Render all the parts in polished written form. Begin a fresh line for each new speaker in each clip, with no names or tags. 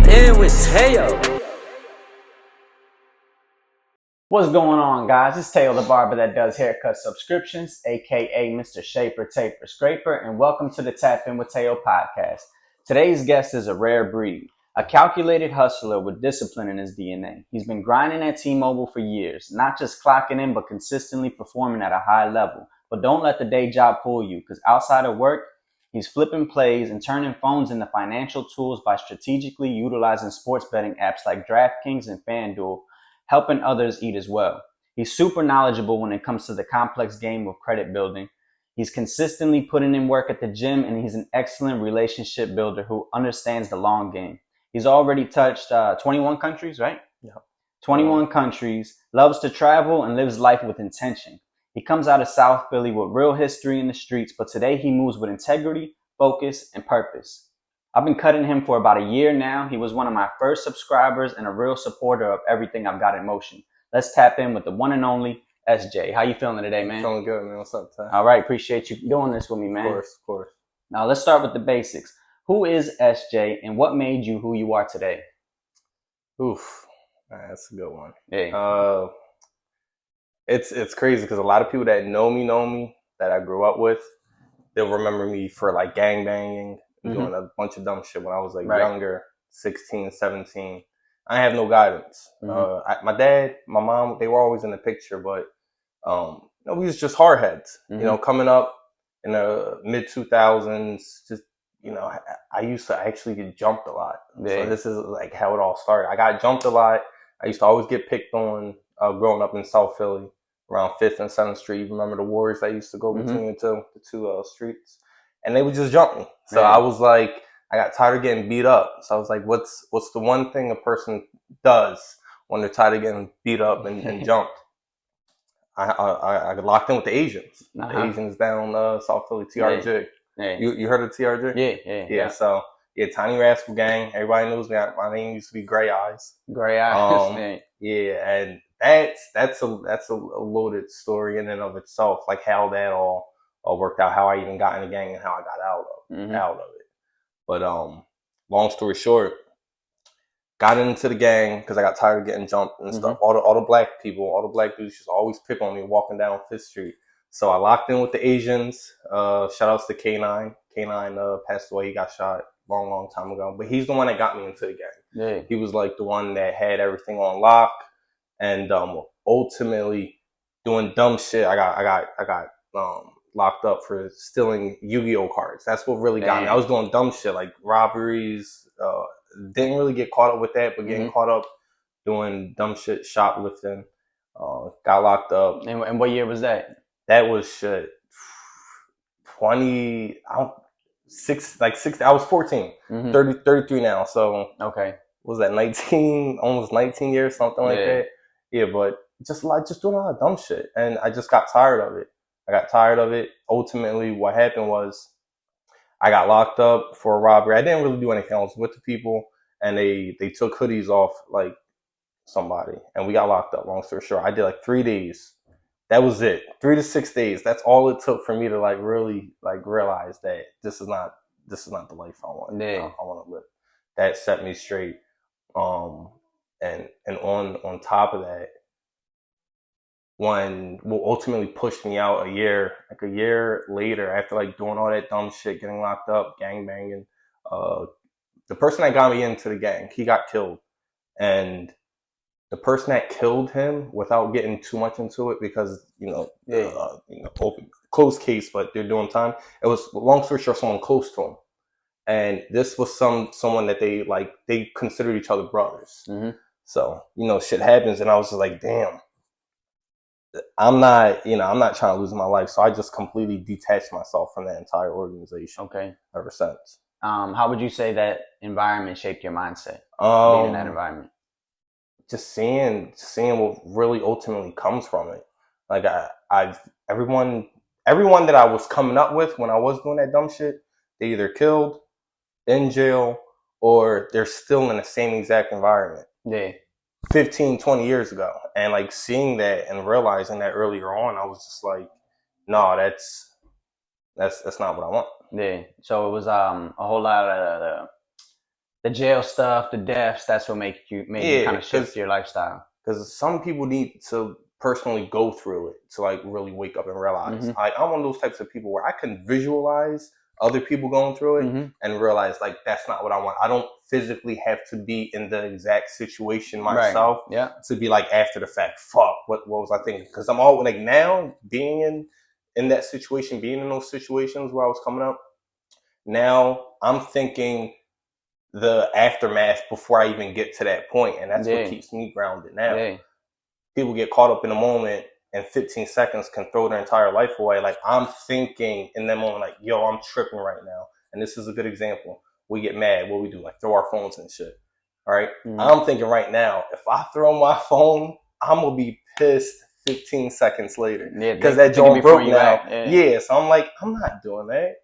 in with Teo.
What's going on, guys? It's Teo the barber that does haircut subscriptions, aka Mr. Shaper, Taper, Scraper, and welcome to the Tap In with Teo podcast. Today's guest is a rare breed, a calculated hustler with discipline in his DNA. He's been grinding at T-Mobile for years, not just clocking in, but consistently performing at a high level. But don't let the day job fool you, because outside of work, he's flipping plays and turning phones into financial tools by strategically utilizing sports betting apps like DraftKings and FanDuel, helping others eat as well. He's super knowledgeable when it comes to the complex game of credit building. He's consistently putting in work at the gym, and he's an excellent relationship builder who understands the long game. He's already touched 21 countries, right?
Yeah.
21 countries, loves to travel, and lives life with intention. He comes out of South Philly with real history in the streets, but today he moves with integrity, focus, and purpose. I've been cutting him for about a year now. He was one of my first subscribers and a real supporter of everything I've got in motion. Let's tap in with the one and only SJ. How you feeling today, man?
Feeling good, man. What's up, Ty?
All right, appreciate you doing this with me, man.
Of course.
Now let's start with the basics. Who is SJ and what made you who you are today?
Oof, that's a good one.
Yeah.
It's crazy because a lot of people that know me that I grew up with, they'll remember me for like gangbanging, doing a bunch of dumb shit when I was like younger, 16, 17. I have no guidance. My dad, my mom, they were always in the picture, but we was just hardheads. Coming up in the mid 2000s, just I used to actually get jumped a lot.
Yeah.
So this is like how it all started. I got jumped a lot. I used to always get picked on growing up in South Philly, around 5th and 7th Street. You remember the wars that used to go between the two streets? And they would just jump me. So I was like, I got tired of getting beat up. So I was like, what's the one thing a person does when they're tired of getting beat up and jumped? I got locked in with the Asians. The Asians down South Philly, TRJ.
Yeah.
You heard of TRJ?
Yeah.
So Tiny Rascal Gang. Everybody knows me. My name used to be Gray Eyes.
Gray Eyes.
Yeah, and that's a loaded story in and of itself. Like how that all worked out, how I even got in the gang, and how I got out of it. But long story short, got into the gang because I got tired of getting jumped and stuff. All the black dudes just always pick on me walking down 5th Street. So I locked in with the Asians. Shout outs to K9. K9 passed away. He got shot long time ago. But he's the one that got me into the gang.
Yeah.
He was like the one that had everything on lock, and ultimately doing dumb shit. I got locked up for stealing Yu-Gi-Oh cards. That's what really got me. I was doing dumb shit like robberies. Didn't really get caught up with that, but getting caught up doing dumb shit, shoplifting. Got locked up.
And what year was that?
That was shit. 6. I was 14. 33 now. So
okay.
Was that 19? Almost 19 years, something like that. Yeah, but just doing a lot of dumb shit, and I just got tired of it. Ultimately, what happened was I got locked up for a robbery. I didn't really do anything. I was with the people, and they took hoodies off like somebody, and we got locked up. Long story short, I did like 3 days. That was it. 3 to 6 days. That's all it took for me to like really like realize that this is not the life I want.
Yeah.
I want to live. That set me straight. And on top of that, what ultimately pushed me out a year later after like doing all that dumb shit, getting locked up, gang banging, the person that got me into the gang, he got killed. And the person that killed him, without getting too much into it, because open closed case, but they're doing time. It was, long story short, someone close to him, and this was someone that they considered each other brothers. So shit happens, and I was just like, damn, I'm not trying to lose my life. So I just completely detached myself from that entire organization.
Okay.
Ever since.
How would you say that environment shaped your mindset? Being in that environment.
Just seeing what really ultimately comes from it. Like everyone that I was coming up with when I was doing that dumb shit, they either killed, in jail, or they're still in the same exact environment.
Yeah.
15, 20 years ago. And like seeing that and realizing that earlier on, I was just like, no, that's not what I want.
Yeah. So it was a whole lot of the jail stuff, the deaths, that's what made you kind of shift your lifestyle.
Because some people need to personally go through it to like really wake up and realize. I'm one of those types of people where I can visualize other people going through it and realize like that's not what I want. I don't physically have to be in the exact situation myself to be like after the fact, fuck, what was I thinking? Because I'm all like now being in that situation, being in those situations where I was coming up, now I'm thinking the aftermath before I even get to that point, and that's what keeps me grounded now. People get caught up in the moment and 15 seconds can throw their entire life away. Like I'm thinking in that moment, like, yo, I'm tripping right now. And this is a good example. We get mad, what we do, like throw our phones and shit. All right. I'm thinking right now, if I throw my phone, I'm gonna be pissed 15 seconds later. Because that joint broke now. So I'm like, I'm not doing that.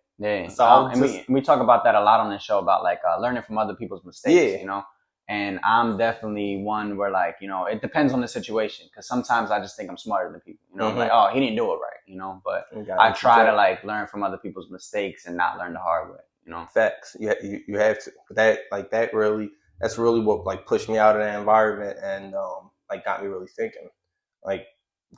So and we talk about that a lot on this show about like learning from other people's mistakes, you know. And I'm definitely one where like, you know, it depends on the situation. Because sometimes I just think I'm smarter than people. You know, I'm like, oh, he didn't do it right, you know. But I try to like learn from other people's mistakes and not learn the hard way, you know.
Facts. Yeah, you have to. That's really what like pushed me out of that environment and like got me really thinking. Like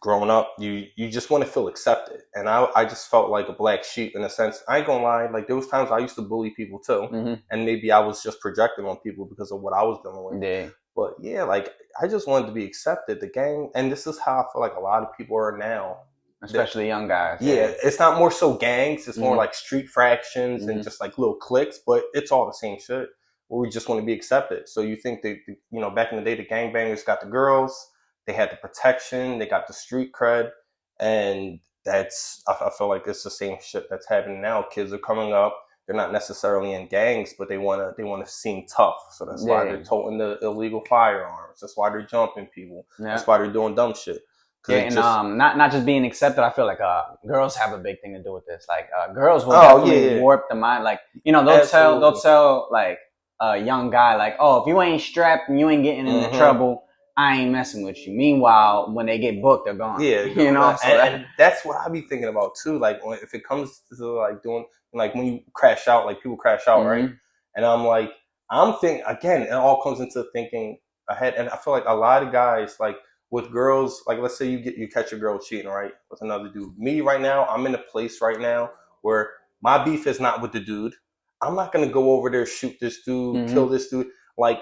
growing up, you just want to feel accepted. And I just felt like a black sheep in a sense. I ain't gonna lie, like there was times I used to bully people too. And maybe I was just projecting on people because of what I was dealing with. But yeah, like I just wanted to be accepted. The gang, and this is how I feel like a lot of people are now.
Especially young guys.
It's not more so gangs, it's more like street fractions and just like little cliques, but it's all the same shit. Where we just want to be accepted. So you think that, you know, back in the day, the gangbangers got the girls, they had the protection, they got the street cred, and I feel like it's the same shit that's happening now. Kids are coming up, they're not necessarily in gangs, but they want to seem tough. So that's why they're toting the illegal firearms. That's why they're jumping people. That's why they're doing dumb shit.
And not just being accepted. I feel like girls have a big thing to do with this. Like girls will definitely warp the mind. Like, you know, they'll tell like a young guy like, oh, if you ain't strapped and you ain't getting into trouble, I ain't messing with you. Meanwhile, when they get booked, they're gone. You know,
and that's what I be thinking about too. Like if it comes to like doing like when you crash out, like people crash out, right? And I'm thinking again, it all comes into thinking ahead. And I feel like a lot of guys like with girls, like let's say you catch a girl cheating, right, with another dude. Me right now, I'm in a place right now where my beef is not with the dude. I'm not gonna go over there, shoot this dude, kill this dude. Like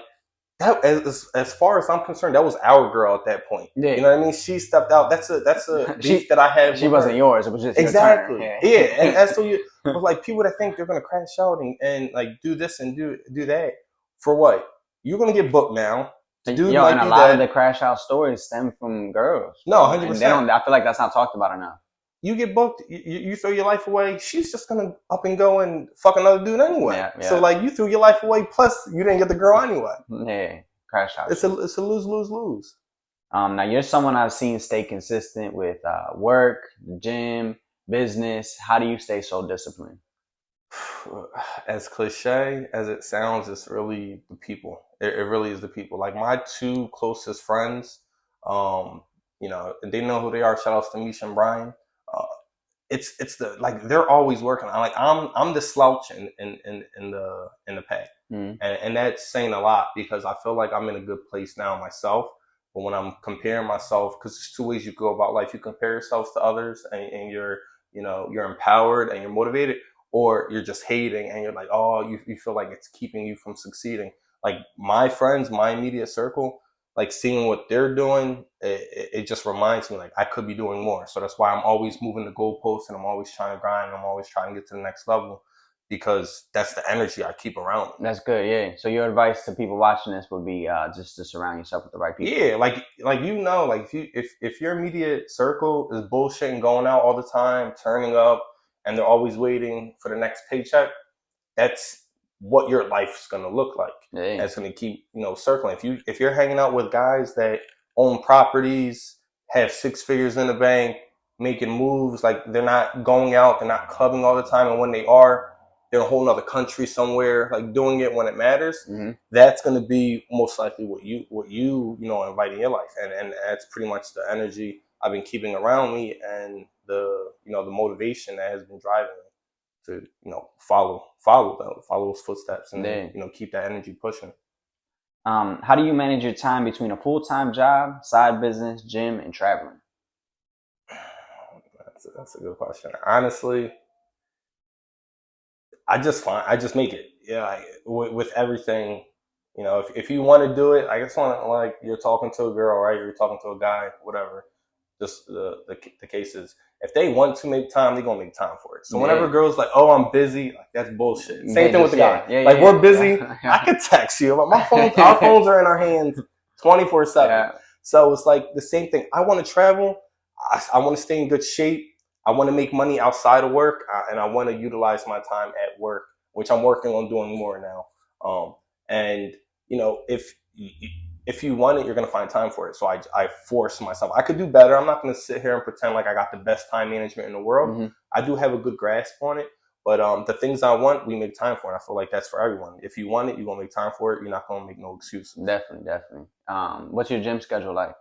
that, as far as I'm concerned, that was our girl at that point. You know what I mean? She stepped out. That's a beef that I have.
She wasn't yours. It was just
exactly.
Your
turn. And as so you, but like people that think they're gonna crash out and like do this and do that for what? You're gonna get booked now.
And a lot of the crash out stories stem from girls.
No, 100%.
I feel like that's not talked about enough.
You get booked, you throw your life away, she's just gonna up and go and fuck another dude anyway. So like you threw your life away, plus you didn't get the girl anyway.
Crash out.
It's a lose.
Now you're someone I've seen stay consistent with work, the gym, business. How do you stay so disciplined?
As cliche as it sounds, it's really the people. It really is the people. Like my two closest friends, you know, they know who they are. Shout outs to Misha and Brian. It's the like they're always working. I'm the slouch in the pack, and that's saying a lot because I feel like I'm in a good place now myself. But when I'm comparing myself, because there's two ways you go about life. You compare yourself to others, and you're empowered and you're motivated, or you're just hating and you're like, oh, you feel like it's keeping you from succeeding. Like my friends, my immediate circle, like seeing what they're doing, it just reminds me like I could be doing more. So that's why I'm always moving the goalposts and I'm always trying to grind. And I'm always trying to get to the next level because that's the energy I keep around me.
That's good, yeah. So your advice to people watching this would be just to surround yourself with the right people.
Yeah, like you know, like if your immediate circle is bullshitting, going out all the time, turning up, and they're always waiting for the next paycheck, that's what your life's gonna look like. That's gonna keep, circling. If you're hanging out with guys that own properties, have 6 figures in the bank, making moves, like they're not going out, they're not clubbing all the time, and when they are, they're in a whole other country somewhere, like doing it when it matters, that's gonna be most likely what you invite in your life. And that's pretty much the energy I've been keeping around me and the motivation that has been driving me. follow those footsteps and keep that energy pushing.
How do you manage your time between a full-time job, side business, gym, and traveling?
That's a good question. Honestly, I just make it. Yeah, with everything, if you want to do it, I guess like you're talking to a girl, right? You're talking to a guy, whatever. Just the case is, if they want to make time, they're gonna make time for it. So whenever girls like, oh, I'm busy, like that's bullshit. Same thing with the guy. We're busy. I could text you. Our phones are in our hands 24/7. So it's like the same thing. I want to travel. I want to stay in good shape. I want to make money outside of work, and I want to utilize my time at work, which I'm working on doing more now. And if you want it, you're going to find time for it. So I force myself. I could do better. I'm not going to sit here and pretend like I got the best time management in the world. Mm-hmm. I do have a good grasp on it. But the things I want, we make time for. And I feel like that's for everyone. If you want it, you're going to make time for it. You're not going to make no excuses.
Definitely. What's your gym schedule like?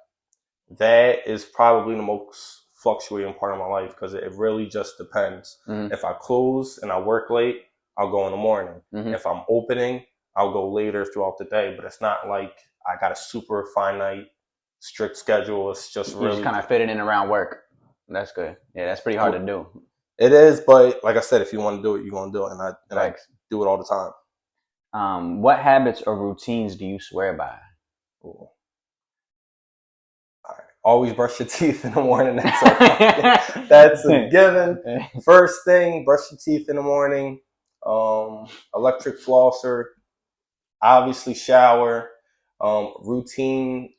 That is probably the most fluctuating part of my life because it really just depends. Mm-hmm. If I close and I work late, I'll go in the morning. Mm-hmm. If I'm opening, I'll go later throughout the day. But it's not like I got a super finite, strict schedule. It's just really
just kind of fitting in around work. That's good. Yeah, that's pretty hard to do.
It is, but like I said, if you want to do it, you're going to do it. And I do it all the time.
What habits or routines do you swear by?
Ooh. Always brush your teeth in the morning. That's a given. First thing, brush your teeth in the morning. Electric flosser. Obviously shower. Routine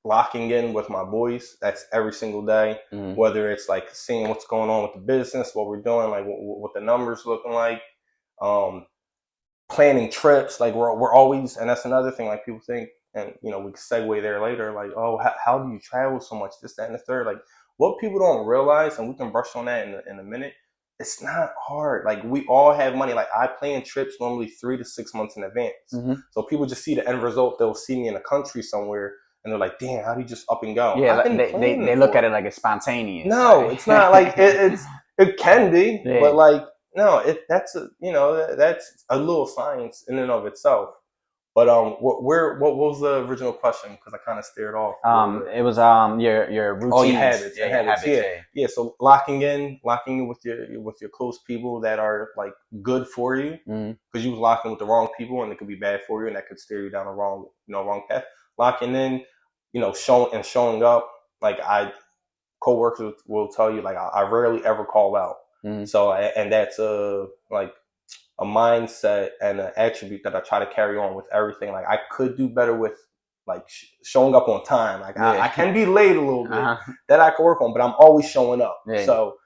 locking in with my boys. That's every single day. Mm-hmm. Whether it's like seeing what's going on with the business, what we're doing, like what the numbers looking like. Planning trips. Like we're always, and that's another thing. Like people think. And, we can segue there later, like, oh, how do you travel so much, this, that, and the third? Like, what people don't realize, and we can brush on that in a minute, it's not hard. Like, we all have money. Like, I plan trips normally 3 to 6 months in advance. Mm-hmm. So people just see the end result. They'll see me in a country somewhere, and they're like, damn, how do you just up and go?
Yeah, they look at it like it's spontaneous.
No, it's not like it can be, but, like, no, that's a little science in and of itself. But what was the original question? Because I kind of stared off.
It was your routines.
Oh, your habits. Yeah. So locking in with your close people that are like good for you, because you was locking with the wrong people and it could be bad for you and that could steer you down the wrong path. Locking in, showing up. Like coworkers will tell you, like I rarely ever call out. Mm-hmm. So and that's a mindset and an attribute that I try to carry on with everything. Like I could do better with like showing up on time. Like I can be late a little bit that I can work on, but I'm always showing up. Yeah. So,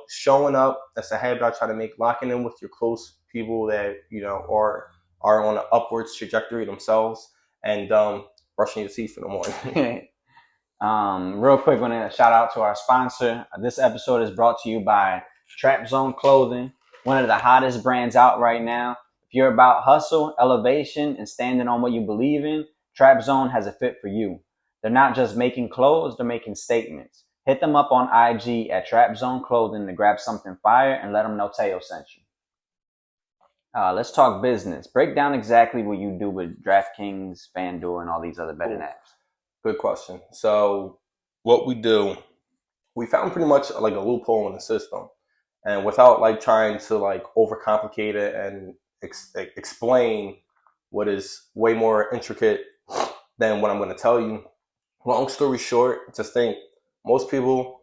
showing up, that's a habit I try to make. Locking in with your close people that, are on an upwards trajectory themselves, and brushing your teeth in the morning.
Real quick, I want to shout out to our sponsor. This episode is brought to you by Trap Zone Clothing. One of the hottest brands out right now. If you're about hustle, elevation, and standing on what you believe in, Trap Zone has a fit for you. They're not just making clothes, they're making statements. Hit them up on IG at Trap Zone Clothing to grab something fire and let them know Teo sent you. Let's talk business. Break down exactly what you do with DraftKings, FanDuel, and all these other betting apps.
Good question. So what we do, we found pretty much like a loophole in the system. And without like trying to like overcomplicate it and explain what is way more intricate than what I'm going to tell you. Long story short, just think most people,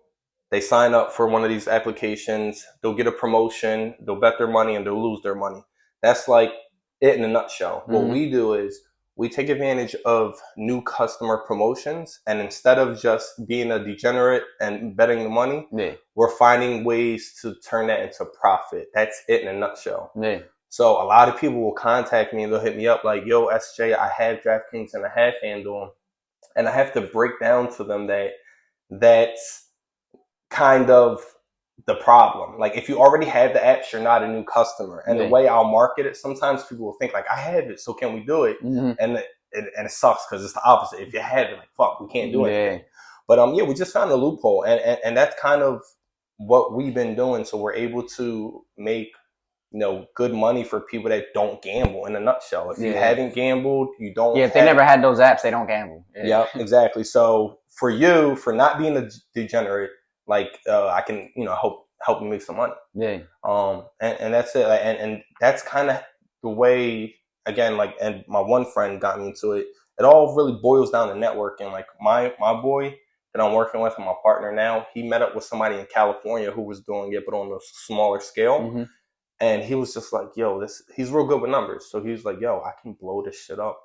they sign up for one of these applications, they'll get a promotion, they'll bet their money and they'll lose their money. That's like it in a nutshell. Mm-hmm. What we do is we take advantage of new customer promotions, and instead of just being a degenerate and betting the money, we're finding ways to turn that into profit. That's it in a nutshell. Yeah. So a lot of people will contact me and they'll hit me up like, yo, SJ, I have DraftKings and I have FanDuel. And I have to break down to them that that's kind of the problem. Like if you already have the apps, you're not a new customer. And the way I'll market it, sometimes people will think like, I have it, so can we do it? Mm-hmm. And it sucks because it's the opposite. If you have it, like, fuck, we can't do anything. But we just found a loophole. And that's kind of what we've been doing, so we're able to make good money for people that don't gamble. In a nutshell, if you haven't gambled, you don't.
Yeah, if they never had those apps, they don't gamble.
Yeah, exactly. So for you, for not being a degenerate, like I can help you make some money.
Yeah.
And that's it. And that's kind of the way. Again, like, and my one friend got me into it. It all really boils down to networking. Like my boy that I'm working with and my partner now, he met up with somebody in California who was doing it, but on a smaller scale.
Mm-hmm.
And he was just like, yo, he's real good with numbers. So he was like, yo, I can blow this shit up.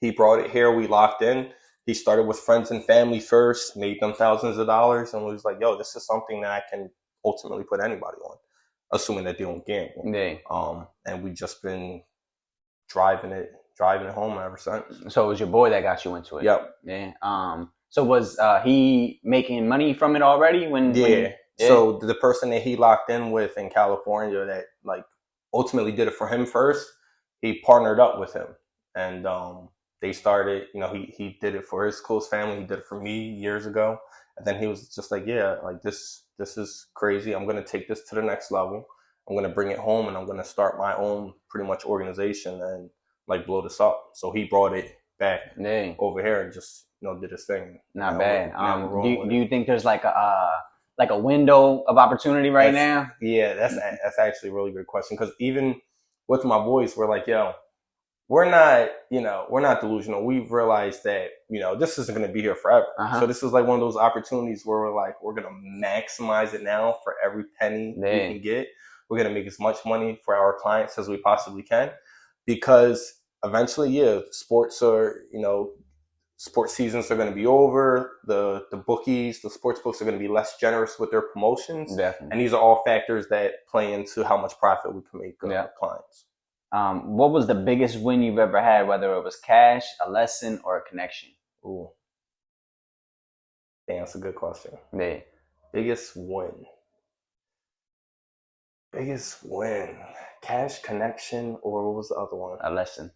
He brought it here. We locked in. He started with friends and family first, made them thousands of dollars, and was like, yo, this is something that I can ultimately put anybody on, assuming that they don't gamble.
Yeah.
And we just been driving it home ever since.
So it was your boy that got you into it?
Yep.
Yeah. So was he making money from it already when
So the person that he locked in with in California that like ultimately did it for him first, he partnered up with him. And they started, he did it for his close family. He did it for me years ago. And then he was just like, yeah, like this is crazy. I'm going to take this to the next level. I'm going to bring it home and I'm going to start my own pretty much organization and like blow this up. So he brought it back over here and just, did his thing.
Not bad. Do you think there's like a window of opportunity now?
Yeah, that's actually a really good question. Because even with my boys, we're like, yo, we're not delusional. We've realized that, this isn't going to be here forever.
Uh-huh.
So this is like one of those opportunities where we're like, we're going to maximize it now for every penny we can get. We're going to make as much money for our clients as we possibly can, because eventually, sports are, sports seasons are going to be over. The bookies, the sports books are going to be less generous with their promotions.
Definitely.
And these are all factors that play into how much profit we can make clients.
What was the biggest win you've ever had, whether it was cash, a lesson, or a connection?
Ooh. Damn, that's a good question.
Yeah.
Biggest win. Cash, connection, or what was the other one?
A lesson.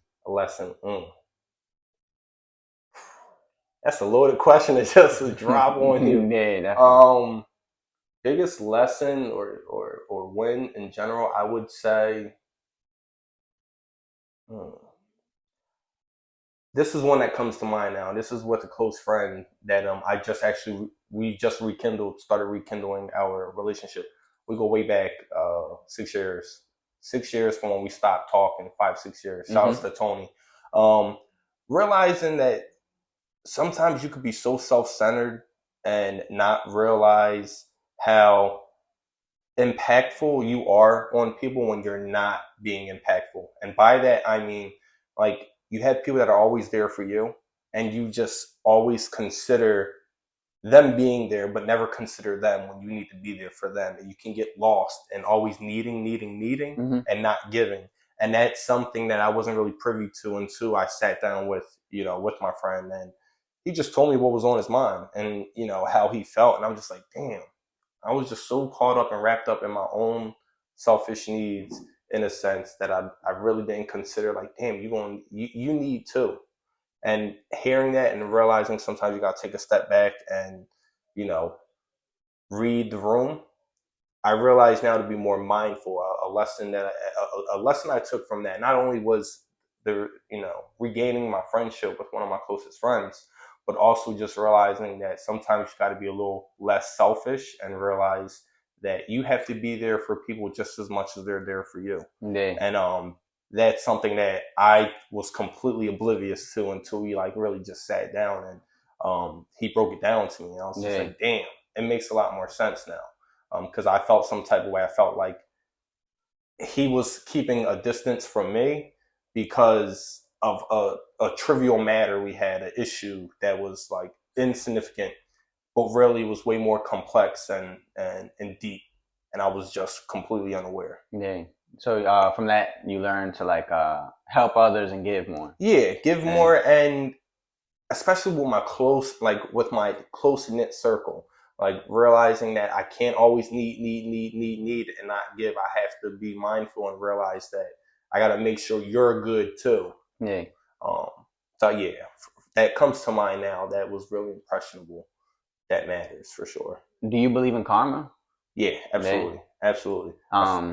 That's a loaded question to just drop on you.
Yeah, definitely.
Biggest lesson or win in general, I would say. This is one that comes to mind now. This is with a close friend that we just started rekindling our relationship. We go way back 6 years. 6 years from when we stopped talking, 5-6 years. Shout out to Tony. Realizing that sometimes you could be so self-centered and not realize how impactful you are on people when you're not being impactful. And by that, I mean, like, you have people that are always there for you, and you just always consider them being there, but never consider them when you need to be there for them. And you can get lost and always needing and not giving. And that's something that I wasn't really privy to until I sat down with my friend, and he just told me what was on his mind and, how he felt. And I'm just like, damn, I was just so caught up and wrapped up in my own selfish needs, in a sense, that I really didn't consider, like, damn, you need too. And hearing that and realizing sometimes you got to take a step back and, read the room, I realize now to be more mindful. A lesson I took from that not only was regaining my friendship with one of my closest friends, but also just realizing that sometimes you got to be a little less selfish and realize that you have to be there for people just as much as they're there for you.
Yeah.
And that's something that I was completely oblivious to until we really just sat down and he broke it down to me. And I was just like, damn, it makes a lot more sense now. Because I felt some type of way. I felt like he was keeping a distance from me because of a trivial matter we had, an issue that was like insignificant, but really was way more complex and deep. And I was just completely unaware.
Yeah. So from that, you learn to help others and give more.
Yeah, give more, and especially with my close knit circle, like realizing that I can't always need and not give. I have to be mindful and realize that I got to make sure you're good too.
Yeah.
So yeah, that comes to mind now. That was really impressionable. That matters for sure.
Do you believe in karma?
Yeah, absolutely, absolutely.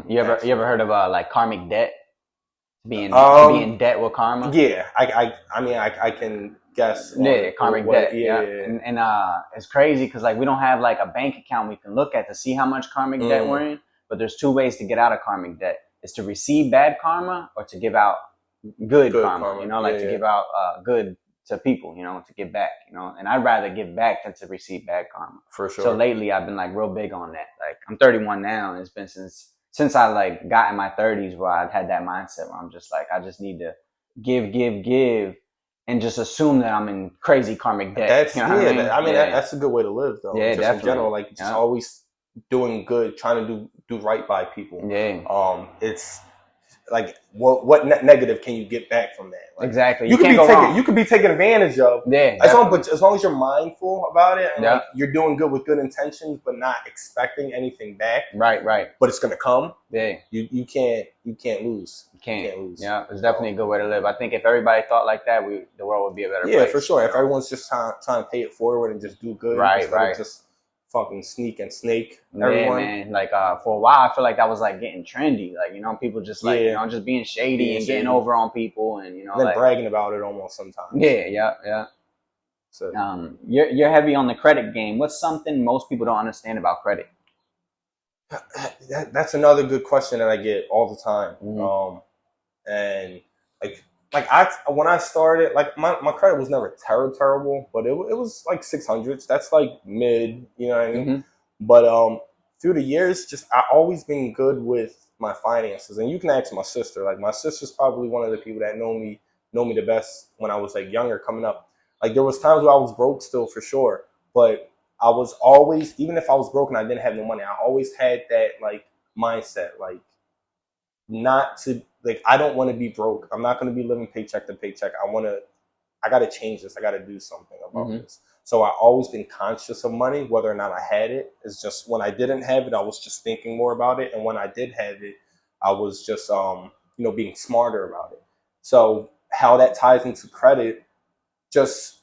You ever heard of like karmic debt? Being to be in debt with karma?
Yeah, I mean, I can guess.
Yeah, karmic debt.
Yeah,
And it's crazy because like we don't have like a bank account we can look at to see how much karmic debt we're in. But there's two ways to get out of karmic debt: is to receive bad karma or to give out good karma. You know, like to give out good to people. You know, to give back. You know, and I'd rather give back than to receive bad karma.
For sure.
So lately, I've been like real big on that. Like I'm 31 now, and it's been since I like got in my 30s where I'd had that mindset where I'm just like I just need to give. And just assume that I'm in crazy karmic debt.
That's,
you know
I mean, that's a good way to live, though.
Yeah,
just
definitely.
in general, like just always doing good, trying to do right by people.
Yeah.
It's like what negative can you get back from that? Like,
exactly.
You could be taken advantage of.
Yeah.
As long as you're mindful about it and like, you're doing good with good intentions, but not expecting anything back.
Right.
But it's gonna come.
Yeah.
You can't lose.
You can't lose. Yeah. It's definitely a good way to live. I think if everybody thought like that, the world would be a better place.
Yeah, for sure. If everyone's just trying to pay it forward and just do good,
right.
Just fucking sneak and snake
everyone. Yeah, man. Like for a while, I feel like that was like getting trendy. Like, you know, people just like, you know, just being shady and getting over on people and, you know,
and then like, bragging about it almost sometimes.
Yeah. So you're heavy on the credit game. What's something most people don't understand about credit?
That's another good question that I get all the time. And when I started, like my credit was never terrible, but it was like 600s. That's like mid, you know what I mean? But through the years, just I always been good with my finances. And you can ask my sister. Like my sister's probably one of the people that know me the best when I was like younger coming up. Like there was times where I was broke still for sure, but I was always, even if I was broke and I didn't have no money, I always had that like mindset, like not to. Like, I don't want to be broke. I'm not going to be living paycheck to paycheck. I got to change this. I got to do something about this. So I always been conscious of money, whether or not I had it. It's just when I didn't have it, I was just thinking more about it. And when I did have it, I was just, being smarter about it. So how that ties into credit, just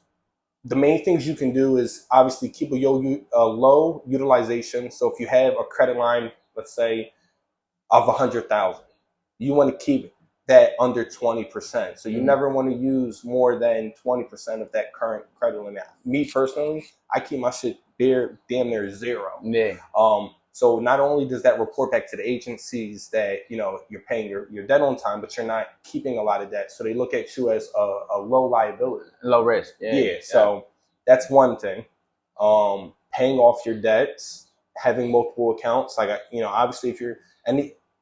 the main things you can do is obviously keep a low utilization. So if you have a credit line, let's say of 100,000, you want to keep that under 20%. So you never want to use more than 20% of that current credit limit. Me personally, I keep my shit damn near zero.
Yeah.
So not only does that report back to the agencies that, you know, you're paying your debt on time, but you're not keeping a lot of debt. So they look at you as a low liability.
Low risk.
Yeah. So that's one thing. Paying off your debts, having multiple accounts. Like, you know, obviously if you're,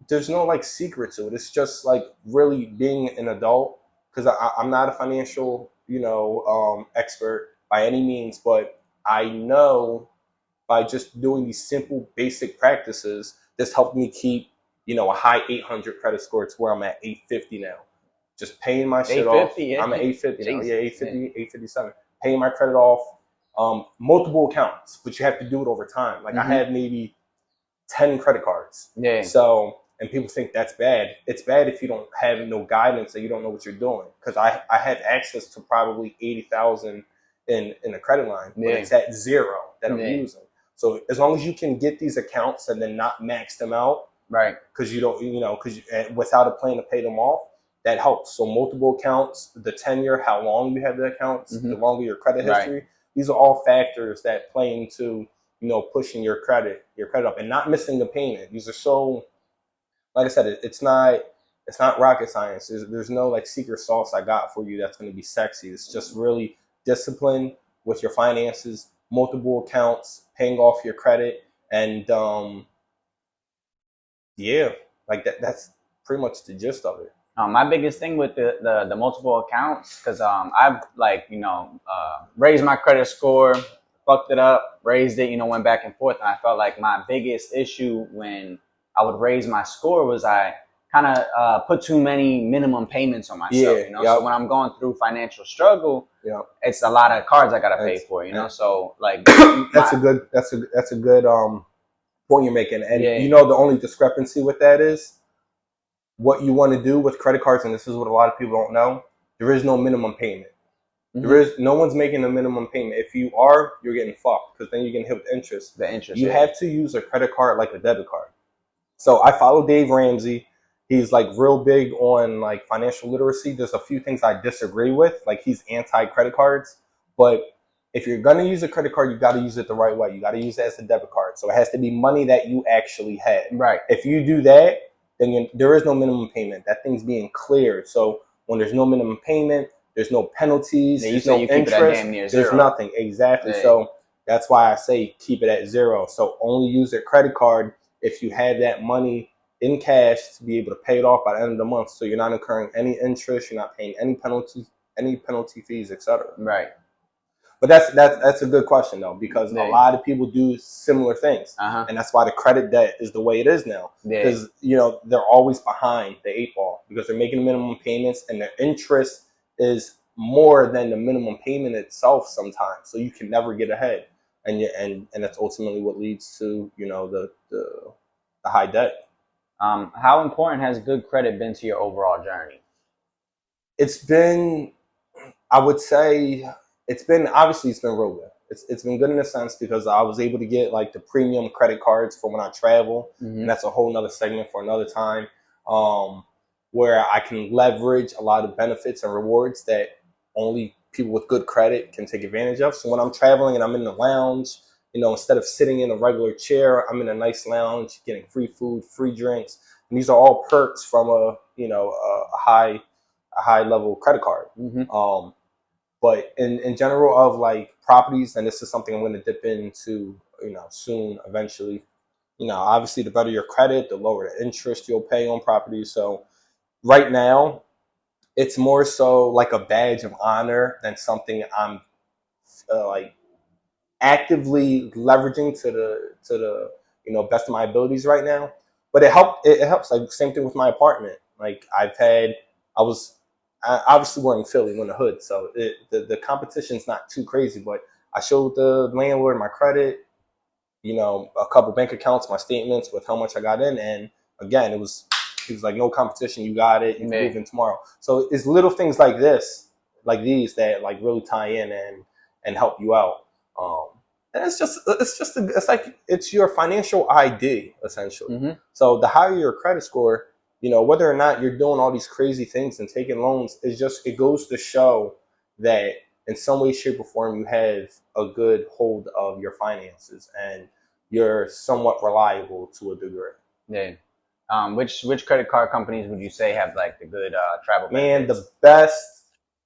there's no like secret to it. It's just like really being an adult, because I'm not a financial, expert by any means, but I know by just doing these simple basic practices, this helped me keep, a high 800 credit score to where I'm at 850 now. Just paying my shit off.
Yeah.
I'm at 850 now. Yeah, 850, 857. Paying my credit off, multiple accounts, but you have to do it over time. Like I had maybe 10 credit cards.
Yeah.
So, and people think that's bad. It's bad if you don't have no guidance and you don't know what you're doing. Because I have access to probably 80,000 in a credit line, but it's at zero that I'm using. So as long as you can get these accounts and then not max them out,
right?
Because you don't, without a plan to pay them off, that helps. So multiple accounts, the tenure, how long you have the accounts, the longer your credit history. Right. These are all factors that play into pushing your credit up and not missing a payment. These are so, like I said, it's not rocket science. There's no like secret sauce I got for you that's going to be sexy. It's just really discipline with your finances, multiple accounts, paying off your credit, and that's pretty much the gist of it.
My biggest thing with the multiple accounts, because I've raised my credit score, fucked it up, raised it, went back and forth, and I felt like my biggest issue when I would raise my score was I kind of put too many minimum payments on myself. So when I'm going through financial struggle, it's a lot of cards I gotta pay for. So like
that's a good point you're making, and the only discrepancy with that is what you want to do with credit cards, and this is what a lot of people don't know. There is no minimum payment. No one's making a minimum payment. If you are, you're getting fucked because then you're getting hit with interest.
The interest.
You have to use a credit card like a debit card. So I follow Dave Ramsey. He's like real big on like financial literacy. There's a few things I disagree with. Like he's anti credit cards, but if you're gonna use a credit card, you got to use it the right way. You got to use it as a debit card. So it has to be money that you actually have.
Right.
If you do that, then there is no minimum payment. That thing's being cleared. So when there's no minimum payment, there's no penalties. There's no interest. There's nothing. Exactly. Yeah. So that's why I say keep it at zero. So only use a credit card if you have that money in cash to be able to pay it off by the end of the month. So you're not incurring any interest. You're not paying any penalty fees, etc.
Right.
But that's a good question though, because a lot of people do similar things, and that's why the credit debt is the way it is now. Because they're always behind the eight ball because they're making minimum payments, and their interest is more than the minimum payment itself sometimes. So you can never get ahead, and that's ultimately what leads to the high debt.
How important has good credit been to your overall journey?
It's been, I would say. It's been real good. It's been good in a sense because I was able to get like the premium credit cards for when I travel, and that's a whole nother segment for another time, where I can leverage a lot of benefits and rewards that only people with good credit can take advantage of. So when I'm traveling and I'm in the lounge, instead of sitting in a regular chair, I'm in a nice lounge getting free food, free drinks, and these are all perks from a high level credit card. But in general of like properties, and this is something I'm going to dip into, soon, eventually, obviously the better your credit, the lower the interest you'll pay on properties. So right now it's more so like a badge of honor than something I'm like actively leveraging to the best of my abilities right now. But it helps like same thing with my apartment. Like obviously we're in Philly, we're in the hood, so the competition's not too crazy. But I showed the landlord my credit, a couple bank accounts, my statements with how much I got in, and again, he was like, no competition, you got it, you can move in tomorrow. So it's little things like these that like really tie in and help you out. And it's your financial ID essentially. So the higher your credit score, whether or not you're doing all these crazy things and taking loans, it goes to show that in some way, shape, or form, you have a good hold of your finances and you're somewhat reliable to a degree.
Yeah. Which credit card companies would you say have like the good travel
benefits? Man,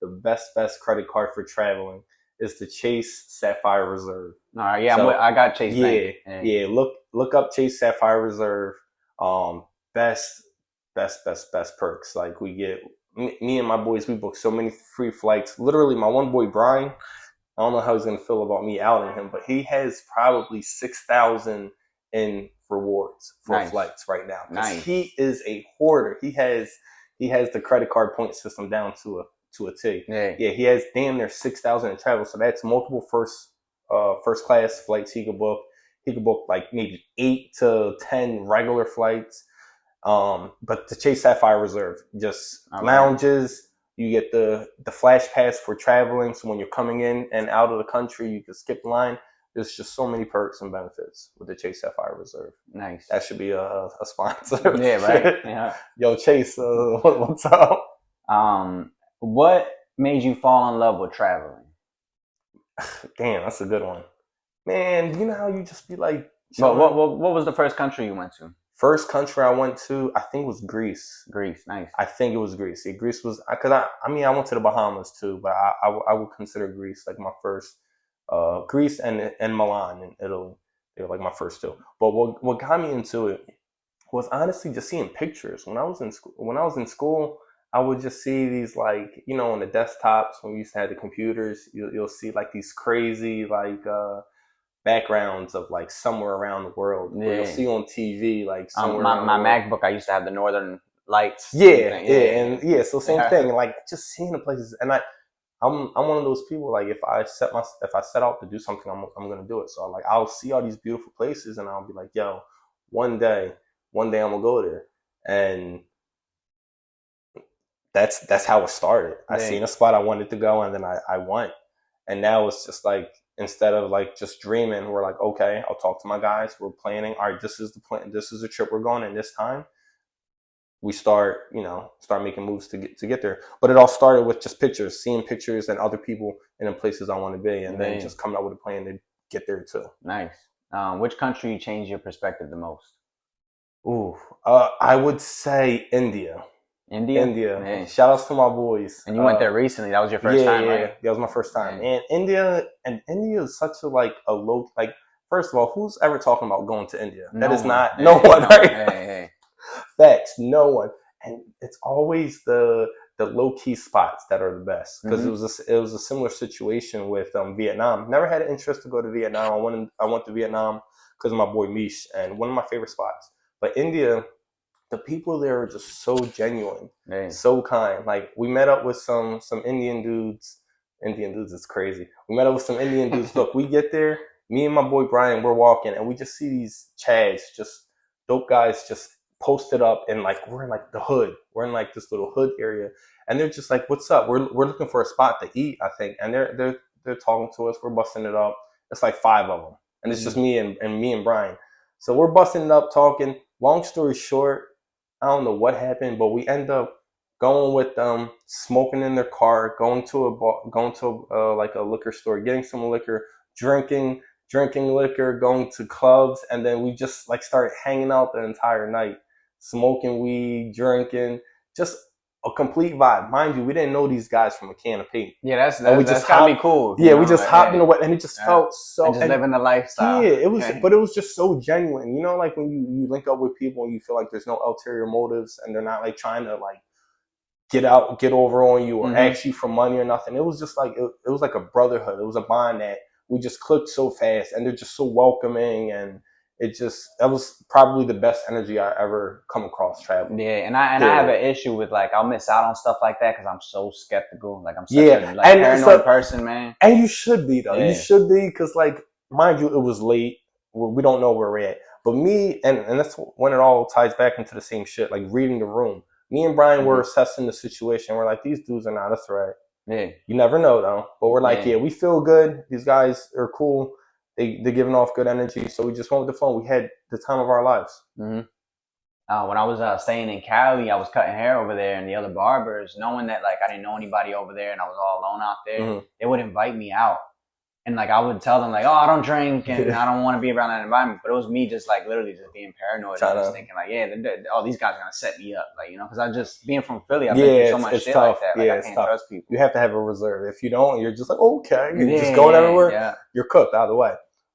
the best credit card for traveling is the Chase Sapphire Reserve.
All right, yeah, so, I got Chase.
Yeah. Look up Chase Sapphire Reserve. Best perks. Like we get me and my boys, we book so many free flights. Literally, my one boy Brian, I don't know how he's gonna feel about me outing him, but he has probably 6,000 in rewards for flights right now. Nice. He is a hoarder. He has the credit card point system down to a T. Yeah, he has damn near 6,000 in travel. So that's multiple first class flights he could book. He could book like maybe 8 to 10 regular flights. But the Chase Sapphire Reserve, just lounges, you get the flash pass for traveling. So when you're coming in and out of the country, you can skip the line. There's just so many perks and benefits with the Chase Sapphire Reserve.
Nice.
That should be a sponsor.
Yeah, right. Yeah.
Yo, Chase, what's up?
What made you fall in love with traveling?
Damn, that's a good one. Man, you know how you just be like...
What was the first country you went to?
First country I went to, I think, was Greece.
Greece, nice.
I think it was Greece. Yeah, Greece was... Because I went to the Bahamas too, but I would consider Greece like my first... Greece and Milan in Italy. They were like my first two. But what got me into it was honestly just seeing pictures. When I was in school, I would just see these like, on the desktops when we used to have the computers, you'll see like these crazy like backgrounds of like somewhere around the world. Yeah. You'll see on TV like somewhere.
My MacBook, I used to have the Northern Lights.
Yeah. So same thing. Like just seeing the places, and I'm one of those people, like if I set out to do something, I'm gonna do it. So like I'll see all these beautiful places and I'll be like, yo, one day I'm gonna go there. And that's how it started. I
Dang.
seen a spot I wanted to go, and then I went. And now it's just like, instead of like just dreaming, we're like, okay, I'll talk to my guys. We're planning. All right, this is the plan. This is the trip we're going in this time. We start making moves to get there. But it all started with just pictures, seeing pictures and other people in the places I want to be, and then just coming up with a plan to get there too.
Nice. Which country changed your perspective the most?
Ooh, I would say India.
India.
India. Shout outs to my boys.
And you went there recently. That was your first time, right?
Yeah, that was my first time. And India is such a low, like, first of all, who's ever talking about going to India? That is not no one, right?
Hey.
Facts, no one. And it's always the low key spots that are the best, because it was a similar situation with Vietnam. Never had an interest to go to Vietnam. I went to Vietnam because of my boy Mish, and one of my favorite spots. But India, the people there are just so genuine, so kind. Like, we met up with some Indian dudes. Indian dudes is crazy. We met up with some Indian dudes. Look, we get there, me and my boy Brian, we're walking, and we just see these Chads, just dope guys, just posted up, and like, we're in like the hood. We're in like this little hood area, and they're just like, "What's up? We're looking for a spot to eat, I think." And they're talking to us. We're busting it up. It's like 5 of them, and it's just me and Brian. So we're busting it up, talking. Long story short, I don't know what happened, but we end up going with them, smoking in their car, going to like a liquor store, getting some liquor, drinking liquor, going to clubs, and then we just like started hanging out the entire night, smoking weed, drinking, just a complete vibe. Mind you, we didn't know these guys from a can of paint.
Yeah, that's gotta be cool.
Yeah, we just hopped in the way, and it just felt so.
And just living the lifestyle.
Yeah, it was, but it was just so genuine. You know, like when you link up with people and you feel like there's no ulterior motives, and they're not like trying to like get over on you or ask you for money or nothing. It was just like it was like a brotherhood. It was a bond that we just clicked so fast, and they're just so welcoming, and that was probably the best energy I ever come across traveling.
Yeah, and I have an issue with, like, I'll miss out on stuff like that because I'm so skeptical. Like, I'm such a paranoid person, man.
And you should be, though. Yeah. You should be, because, like, mind you, it was late. We don't know where we're at. But me, and that's when it all ties back into the same shit, like reading the room. Me and Brian were assessing the situation. We're like, these dudes are not a threat. Yeah. You never know, though. But we're like, we feel good. These guys are cool. They're giving off good energy. So we just went with the flow. We had the time of our lives.
When I was staying in Cali, I was cutting hair over there, and the other barbers, knowing that, like, I didn't know anybody over there and I was all alone out there, they would invite me out. And, like, I would tell them, like, oh, I don't drink and I don't want to be around that environment. But it was me just, like, literally just being paranoid. I was thinking, like, these guys are going to set me up. Like, you know, because I just, being from Philly, I've been through so much shit tough. Like that. Like, I can't trust people.
You have to have a reserve. If you don't, you're just like, okay. You're just going everywhere. Yeah. You're cooked either way.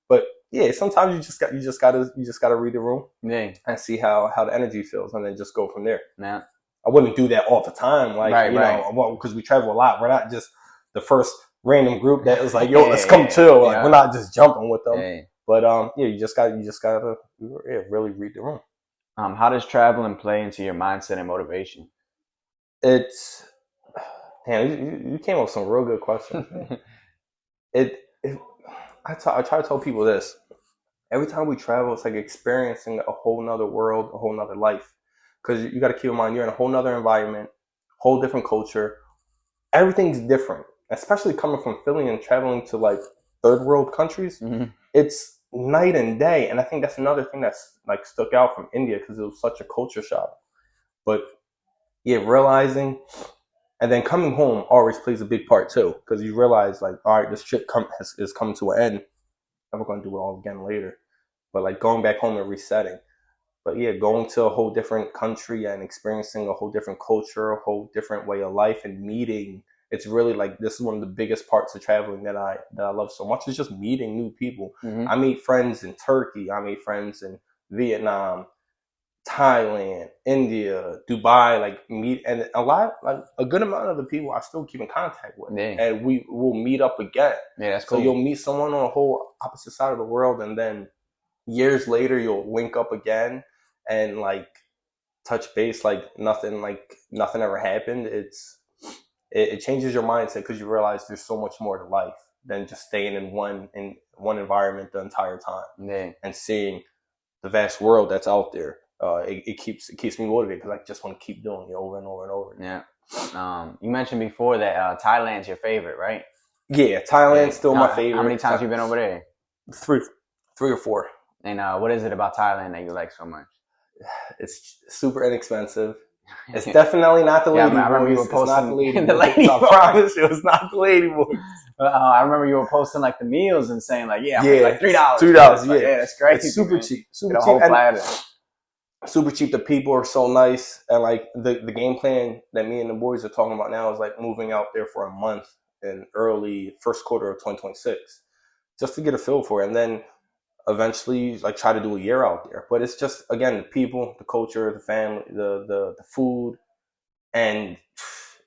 But, yeah, sometimes you just gotta read the room and see how the energy feels, and then just go from there. Yeah. I wouldn't do that all the time, like, you know, because we travel a lot. We're not just the first random group that is like, yo, let's come chill. Like, we're not just jumping with them. But you just gotta really read the room.
How does traveling play into your mindset and motivation?
It's, you came up with some real good questions. I try to tell people this. Every time we travel, it's like experiencing a whole nother world, a whole nother life. Because you got to keep in mind, you're in a whole nother environment, whole different culture. Everything's different, especially coming from Philly and traveling to like third world countries. It's night and day. And I think that's another thing that's like stuck out from India, because it was such a culture shock. But yeah, realizing, and then coming home always plays a big part too, because you realize, like, all right, this trip is coming to an end, and we're going to do it all again later. But like going back home and resetting. But yeah, going to a whole different country and experiencing a whole different culture, a whole different way of life, and meeting. It's really like, this is one of the biggest parts of traveling that I love so much, is just meeting new people. I meet friends in Turkey. I meet friends in Vietnam, Thailand, India, Dubai, like and a good amount of the people I still keep in contact with, and we will meet up again. Yeah, that's cool. So you'll meet someone on a whole opposite side of the world, and then years later you'll link up again and like touch base like nothing ever happened. It changes your mindset, because you realize there's so much more to life than just staying in one environment the entire time, and seeing the vast world that's out there. It keeps me motivated, because I just want to keep doing it over and over and over.
Yeah. You mentioned before that Thailand's your favorite, right?
Yeah, Thailand's still my favorite.
How many times you been over there?
Three or four.
And what is it about Thailand that you like so much?
It's super inexpensive. It's definitely not the lady
I remember you were
boys.
posting
It's not the lady
the
boys.
lady
I promise you, it's not the lady boys.
I remember you were posting like the meals and saying like,
Yeah,
like $3.
$3,
like, yeah, that's great.
It's super
man.
cheap.
Get a whole platter.
Super cheap. The people are so nice, and like the game plan that me and the boys are talking about now is like moving out there for a month in early first quarter of 2026, just to get a feel for it, and then eventually like try to do a year out there. But it's just, again, the people, the culture, the family, the food, and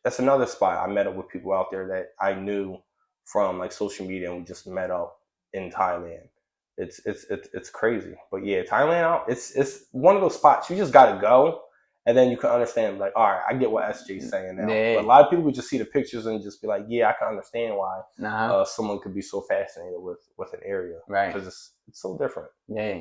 that's another spot. I met up with people out there that I knew from like social media, and we just met up in Thailand. It's crazy. But yeah, Thailand, it's one of those spots you just gotta go, and then you can understand, like, all right, I get what SJ's saying now.
Yeah.
But a lot of people would just see the pictures and just be like, yeah, I can understand why someone could be so fascinated with an area,
right?
Because it's so different.
Yeah.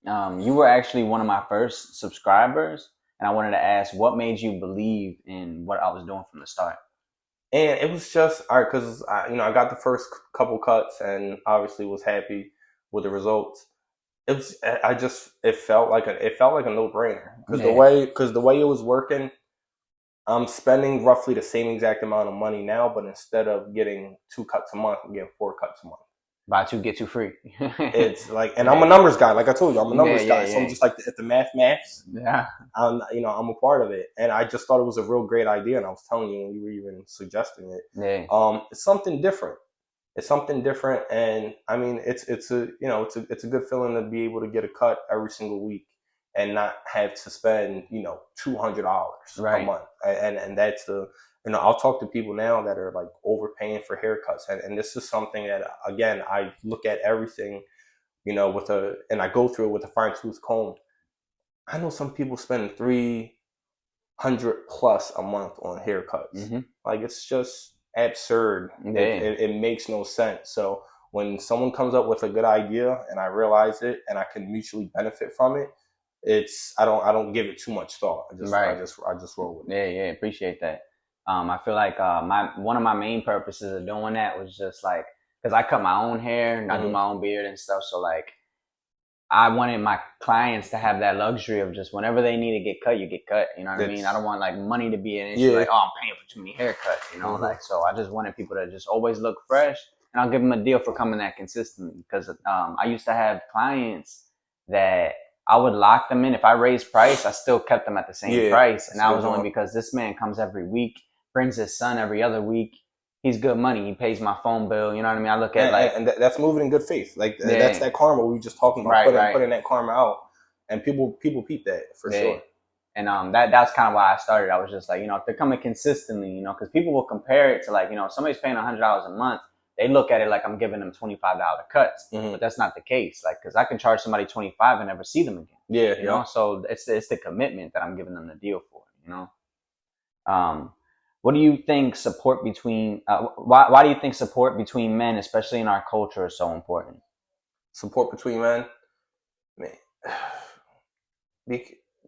You were actually one of my first subscribers, and I wanted to ask, what made you believe in what I was doing from the start?
And it was just, all right, because I got the first couple cuts, and obviously was happy with the results. It felt like a no brainer, because the way it was working, I'm spending roughly the same exact amount of money now, but instead of getting 2 cuts a month, I'm getting 4 cuts a month.
Buy 2 get 2 free.
It's like, and I'm a numbers guy, like I told you, I'm a numbers guy. So I'm just like, if the maths, I'm a part of it, and I just thought it was a real great idea, and I was telling you when you were even suggesting it. It's something different. And I mean, it's a good feeling to be able to get a cut every single week and not have to spend $200 a month. And that's I'll talk to people now that are like overpaying for haircuts, and this is something that, again, I look at everything and I go through it with a fine tooth comb. I know some people spend $300+ a month on haircuts. Mm-hmm. Like, it's just absurd. It makes no sense. So when someone comes up with a good idea and I realize it and I can mutually benefit from it, I don't give it too much thought. I just roll with it.
Yeah, appreciate that. I feel like one of my main purposes of doing that was just like, because I cut my own hair and I do my own beard and stuff, so like I wanted my clients to have that luxury of just whenever they need to get cut, you get cut. You know what I mean? I don't want like money to be an issue. Like, I'm paying for too many haircuts. Like, so I just wanted people to just always look fresh, and I'll give them a deal for coming that consistently. Because I used to have clients that I would lock them in. If I raised price, I still kept them at the same price, and that was only because this man comes every week, brings his son every other week. He's good money. He pays my phone bill. You know what I mean? I look at
and that's moving in good faith. Like, that's that karma we were just talking about, putting that karma out, and people peep that for sure.
And that's kind of why I started. I was just like, if they're coming consistently, because people will compare it to like, if somebody's paying $100 a month, they look at it like I'm giving them $25 cuts, but that's not the case. Like, because I can charge somebody $25 and never see them again. You know, so it's the commitment that I'm giving them the deal for. What do you think support between? Why do you think support between men, especially in our culture, is so important?
Support between men, man,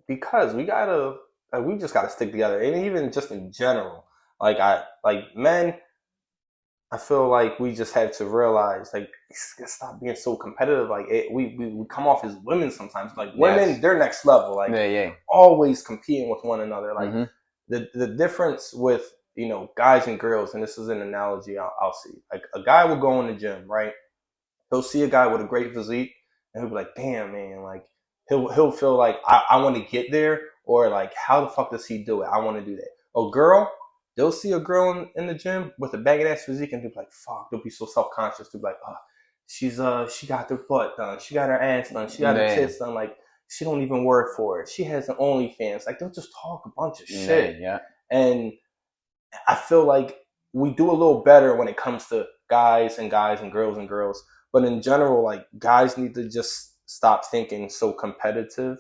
because we just gotta stick together, and even just in general, men. I feel like we just have to realize, like, stop being so competitive. Like, we come off as women sometimes. Like, women, they're next level. Like, always competing with one another. Like, the difference with, guys and girls, and this is an analogy I'll see. Like, a guy will go in the gym, right? He'll see a guy with a great physique, and he'll be like, damn, man. Like, he'll feel like, I want to get there, or like, how the fuck does he do it? I want to do that. A girl, they'll see a girl in the gym with a baggy ass physique, and they'll be like, fuck, they'll be so self-conscious. They'll be like, oh, she got her butt done. She got her ass done. She got her tits done. Like, she don't even work for it. She has an OnlyFans. Like, they'll just talk a bunch of shit. And I feel like we do a little better when it comes to guys and girls. But in general, like, guys need to just stop thinking so competitive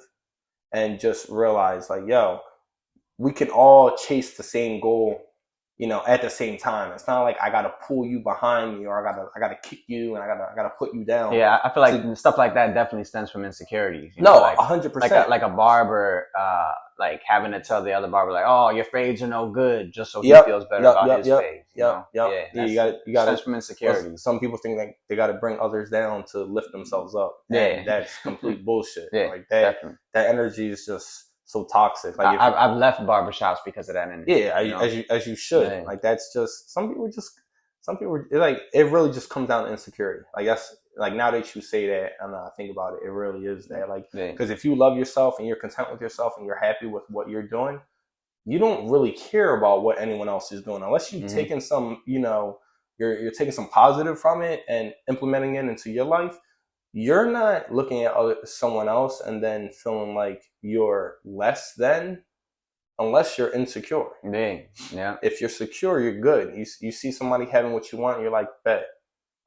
and just realize, like, yo, we can all chase the same goal, at the same time. It's not like I gotta pull you behind me, or I gotta kick you, and I gotta put you down.
Yeah, I feel like stuff like that definitely stems from insecurities.
No,
like
100%.
Like a barber, like having to tell the other barber, like, "Oh, your fades are no good," just so he
Yep,
feels better
yep,
about
yep,
his
yep,
fades.
yep, yep.
Yeah,
Yeah, you got
stems from insecurities.
Some people think like they got to bring others down to lift themselves up.
Yeah.
And that's complete bullshit.
Yeah,
like that.
definitely.
That energy is just so toxic. Like
I've left barbershops because of that energy.
Yeah, as you should. Yeah. Like that's just some people like it really just comes down to insecurity. Like that's like now that you say that and I think about it, it really is that. Like because if you love yourself and you're content with yourself and you're happy with what you're doing, you don't really care about what anyone else is doing unless you're taking some, you're taking some positive from it and implementing it into your life. You're not looking at someone else and then feeling like you're less than, unless you're insecure.
Yeah.
If you're secure, you're good. You see somebody having what you want, you're like, bet,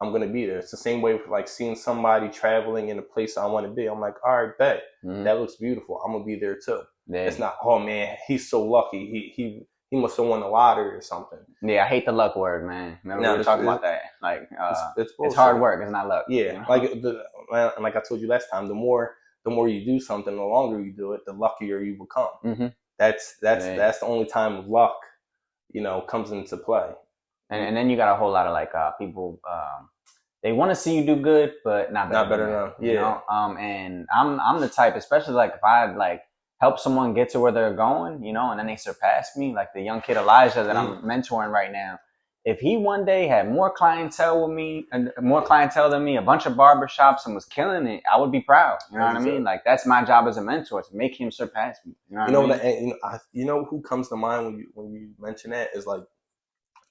I'm going to be there. It's the same way with like seeing somebody traveling in a place I want to be. I'm like, all right, bet. That looks beautiful. I'm going to be there too. Yeah. It's not, oh man, he's so lucky. He must have won the lottery or something.
Yeah, I hate the luck word, man. Remember we were talking about that? Like, it's hard work. It's not luck.
Yeah, like I told you last time, the more you do something, the longer you do it, the luckier you become. That's the only time luck, comes into play.
And then you got a whole lot of like people. They want to see you do good, but not better than them. Yeah. And I'm the type, especially like if I like help someone get to where they're going, and then they surpass me, like the young kid Elijah that I'm mentoring right now. If he one day had more clientele than me, a bunch of barbershops and was killing it, I would be proud. You know what I mean? Like that's my job as a mentor, to make him surpass me.
You know who comes to mind when you mention that is like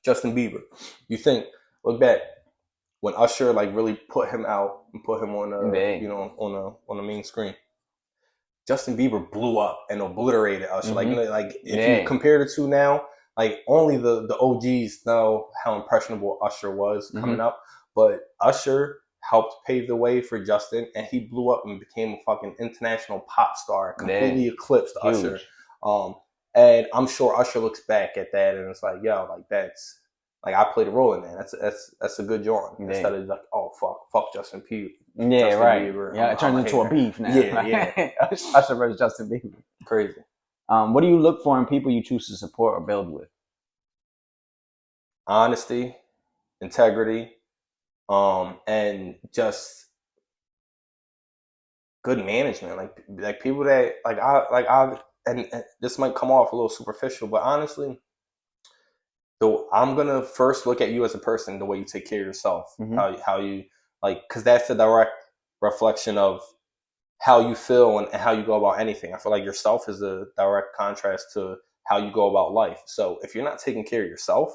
Justin Bieber. You think, look back when Usher like really put him out and put him on on the main screen. Justin Bieber blew up and obliterated Usher. Like if you compare the two now, like only the OGs know how impressionable Usher was coming up, but Usher helped pave the way for Justin, and he blew up and became a fucking international pop star, completely eclipsed Usher. And I'm sure Usher looks back at that and it's like, yo, like that's like I played a role in that. That's a good job. Instead of like, oh fuck Justin Bieber.
Yeah,
Justin
right.
Bieber.
Yeah, it turns into a beef now.
Yeah.
Usher versus Justin Bieber.
Crazy.
What do you look for in people you choose to support or build with?
Honesty, integrity, and just good management. Like people that and this might come off a little superficial, but honestly, I'm gonna first look at you as a person, the way you take care of yourself, how you like, because that's a direct reflection of how you feel and how you go about anything. I feel like yourself is a direct contrast to how you go about life. So if you're not taking care of yourself,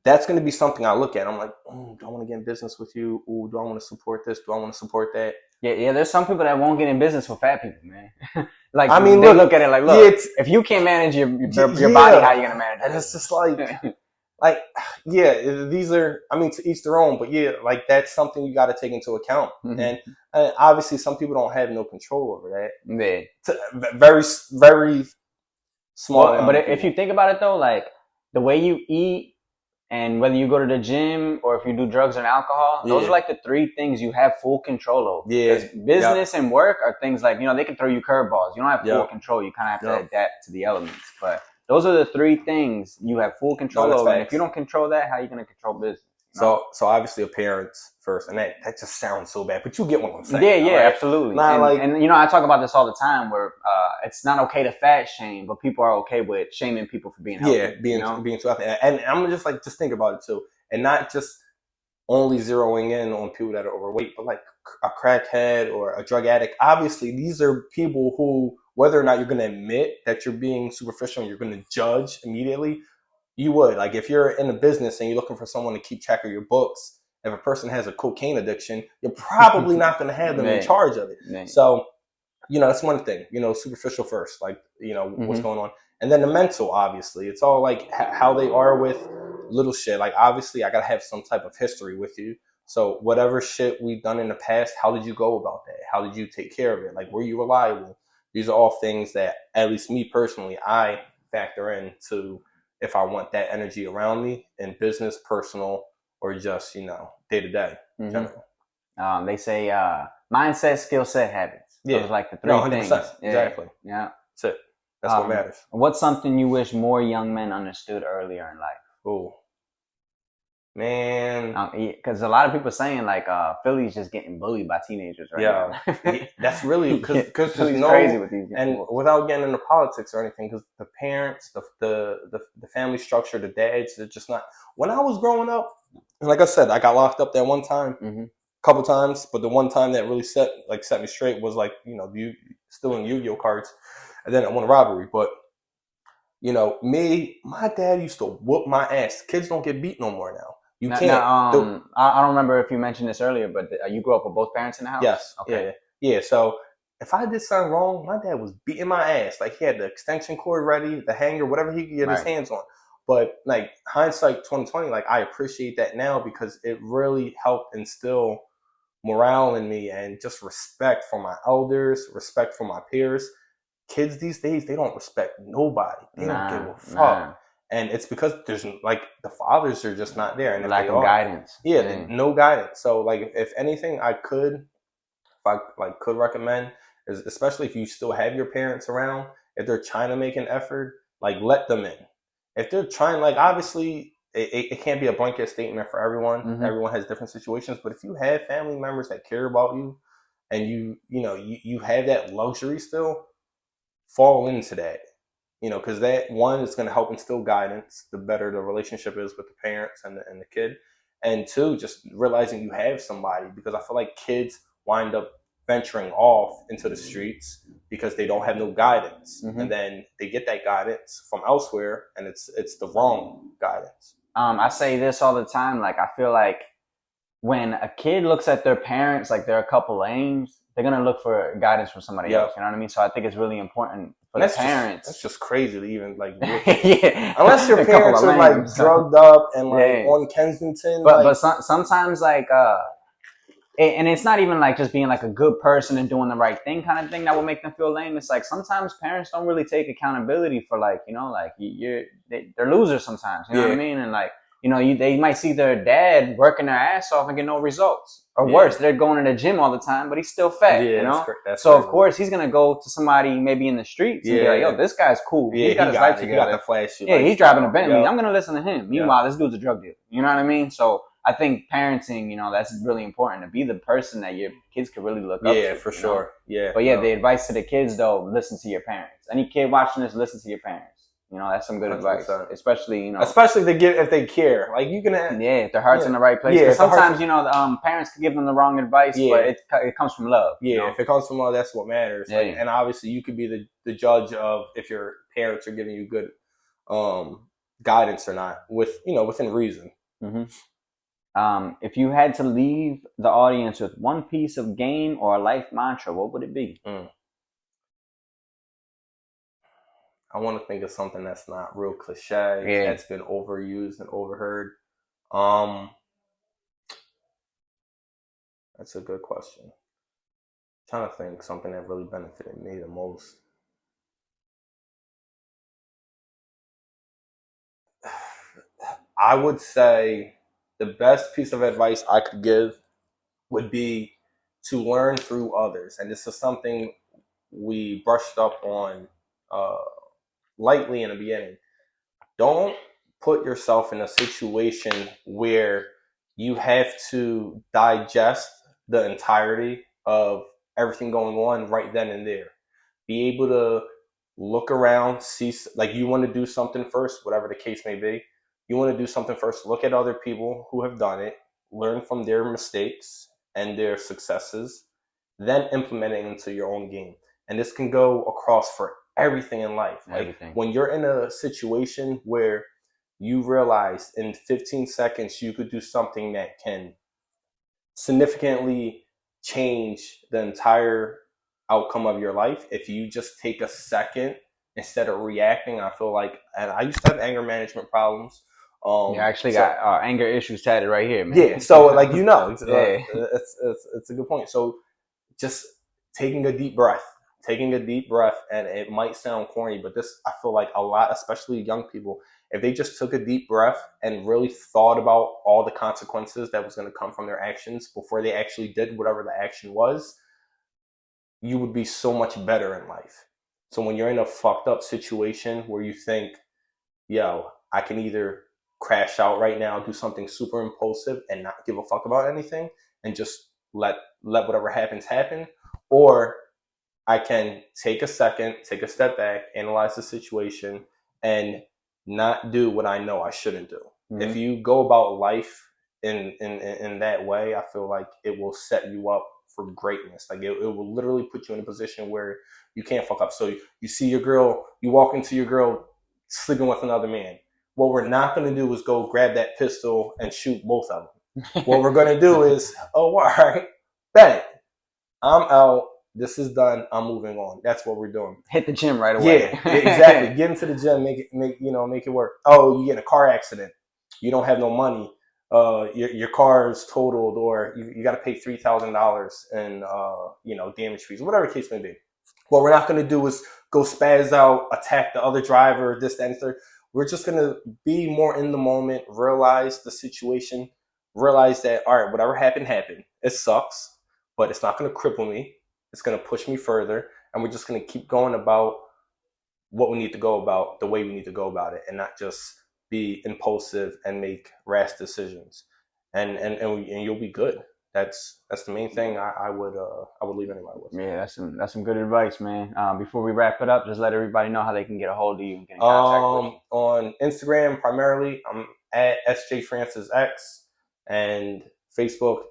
that's going to be something I look at. I'm like, do I want to get in business with you? Ooh, do I want to support this? Do I want to support that?
Yeah. There's some people that won't get in business with fat people, man. Like, I mean, they look at it like, look, if you can't manage your body, how are you going to manage it?
And it's just like, these are, I mean, to each their own, but like that's something you got to take into account. And obviously some people don't have no control over that.
Yeah.
It's very, very small.
Well, but if you think about it though, like the way you eat and whether you go to the gym or if you do drugs and alcohol, those are like the three things you have full control over.
Yeah.
Business and work are things like, they can throw you curveballs. You don't have full control. You kind of have to adapt to the elements, but those are the three things you have full control over. And if you don't control that, how are you going to control business?
So obviously appearance first, and that just sounds so bad, but you get what I'm saying.
Yeah, right? Absolutely. And I talk about this all the time where it's not okay to fat shame, but people are okay with shaming people for being healthy.
Yeah, being too healthy. And I'm just like, just think about it too. And not just only zeroing in on people that are overweight, but like a crackhead or a drug addict. Obviously, these are people who, whether or not you're going to admit that you're being superficial and you're going to judge immediately, you would. Like if you're in a business and you're looking for someone to keep track of your books, if a person has a cocaine addiction, you're probably not going to have them in charge of it. So, that's one thing, superficial first, like, what's going on. And then the mental, obviously, it's all like how they are with little shit. Like, obviously, I got to have some type of history with you. So whatever shit we've done in the past, how did you go about that? How did you take care of it? Like, were you reliable? These are all things that, at least me personally, I factor into, if I want that energy around me in business, personal, or just, day to day.
They say mindset, skill set, habits.
Yeah.
Those are like the
No,
three
100%.
things. Yeah.
Exactly.
Yeah.
That's it. That's what matters.
What's something you wish more young men understood earlier in life?
Oh, man.
Because a lot of people saying like Philly's just getting bullied by teenagers right now.
That's really because
Philly's crazy with these
and
people.
without getting into politics or anything, because the parents, the family structure, the dads, they're just not. When I was growing up, and like I said, I got locked up that one time, a couple times, but the one time that really set me straight was like stealing Yu-Gi-Oh cards, and then I won a robbery. But my dad used to whoop my ass. Kids don't get beat no more now. You can't.
I don't remember if you mentioned this earlier, but you grew up with both parents in the house?
Yes.
Okay.
Yeah. So if I did something wrong, my dad was beating my ass. Like he had the extension cord ready, the hanger, whatever he could get his hands on. But like hindsight 2020, like I appreciate that now because it really helped instill morale in me and just respect for my elders, respect for my peers. Kids these days, they don't respect nobody. They don't give a fuck. And it's because there's like the fathers are just not there, and
lack of guidance.
Yeah, no guidance. So like, if anything, if I could recommend, is especially if you still have your parents around, if they're trying to make an effort, like let them in. If they're trying, like obviously it can't be a blanket statement for everyone. Everyone has different situations, but if you have family members that care about you, and you have that luxury still, fall into that. Because that one is going to help instill guidance. The better the relationship is with the parents and the kid, and two, just realizing you have somebody. Because I feel like kids wind up venturing off into the streets because they don't have no guidance, and then they get that guidance from elsewhere, and it's the wrong guidance.
I say this all the time. Like I feel like when a kid looks at their parents like they're a couple lames, they're gonna look for guidance from somebody else. You know what I mean? So I think it's really important for the parents.
That's just crazy to even like.
Yeah.
Unless your parents are like drugged up and like on Kensington.
But sometimes like and it's not even like just being like a good person and doing the right thing kind of thing that will make them feel lame. It's like sometimes parents don't really take accountability for like they're losers sometimes. You know what I mean? And like they might see their dad working their ass off and get no results. Or worse, they're going to the gym all the time, but he's still fat, That's so, crazy. Of course, he's going to go to somebody maybe in the streets and be like, yo, this guy's cool.
Yeah,
he's got his life together.
He got the flash.
Yeah, he's driving a Bentley. I'm going to listen to him. Meanwhile, this dude's a drug dealer. You know what I mean? So I think parenting, that's really important, to be the person that your kids can really look up to.
Yeah, for sure. Yeah.
But the advice to the kids, though, listen to your parents. Any kid watching this, listen to your parents. That's some good 100%. Advice, especially
especially if they care. Like you can have,
if their heart's in the right place. Yeah, sometimes parents can give them the wrong advice, but it comes from love.
Yeah, if it comes from love, that's what matters. Yeah, and obviously, you could be the judge of if your parents are giving you good guidance or not, within reason.
If you had to leave the audience with one piece of game or a life mantra, what would it be?
I want to think of something that's not real cliche, that's been overused and overheard. That's a good question. I'm trying to think something that really benefited me the most. I would say the best piece of advice I could give would be to learn through others. And this is something we brushed up on lightly in the beginning. Don't put yourself in a situation where you have to digest the entirety of everything going on right then and there. Be able to look around, see, like you want to do something first, whatever the case may be. You want to do something first, look at other people who have done it, learn from their mistakes and their successes, then implement it into your own game. And this can go across for everything in life. Like when you're in a situation where you realize in 15 seconds you could do something that can significantly change the entire outcome of your life, if you just take a second instead of reacting. I feel like, and I used to have anger management problems.
I actually got anger issues tatted right here, man.
Yeah, so like it's a good point. So just taking a deep breath, and it might sound corny, but this, I feel like a lot, especially young people, if they just took a deep breath and really thought about all the consequences that was going to come from their actions before they actually did whatever the action was, you would be so much better in life. So when you're in a fucked up situation where you think, yo, I can either crash out right now, do something super impulsive and not give a fuck about anything and just let whatever happens happen, or I can take a second, take a step back, analyze the situation, and not do what I know I shouldn't do. Mm-hmm. If you go about life in that way, I feel like it will set you up for greatness. Like it will literally put you in a position where you can't fuck up. So you see your girl, you walk into your girl sleeping with another man. What we're not going to do is go grab that pistol and shoot both of them. What we're going to do is, oh, all right, bet. I'm out. This is done. I'm moving on. That's what we're doing.
Hit the gym right away.
Yeah, exactly. Get into the gym. Make it work. Oh, you get in a car accident. You don't have no money. Your car is totaled, or you got to pay $3,000 in damage fees, whatever the case may be. What we're not going to do is go spaz out, attack the other driver, this, that, and third. We're just going to be more in the moment, realize the situation, realize that, all right, whatever happened. It sucks, but it's not going to cripple me. It's going to push me further, and we're just going to keep going about what we need to go about, the way we need to go about it, and not just be impulsive and make rash decisions. And you'll be good. That's the main thing I would leave anybody with.
Yeah, that's some good advice, man. Before we wrap it up, just let everybody know how they can get a hold of you and get in contact with you.
On Instagram primarily, I'm at SJFrancisX, and Facebook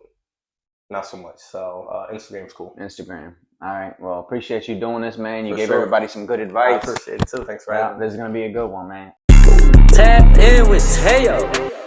not so much. So Instagram's cool.
Instagram. All right. Well, appreciate you doing this, man. You gave everybody some good advice.
I appreciate it too. Thanks for having me.
This is gonna be a good one, man.
Tap in with Teo.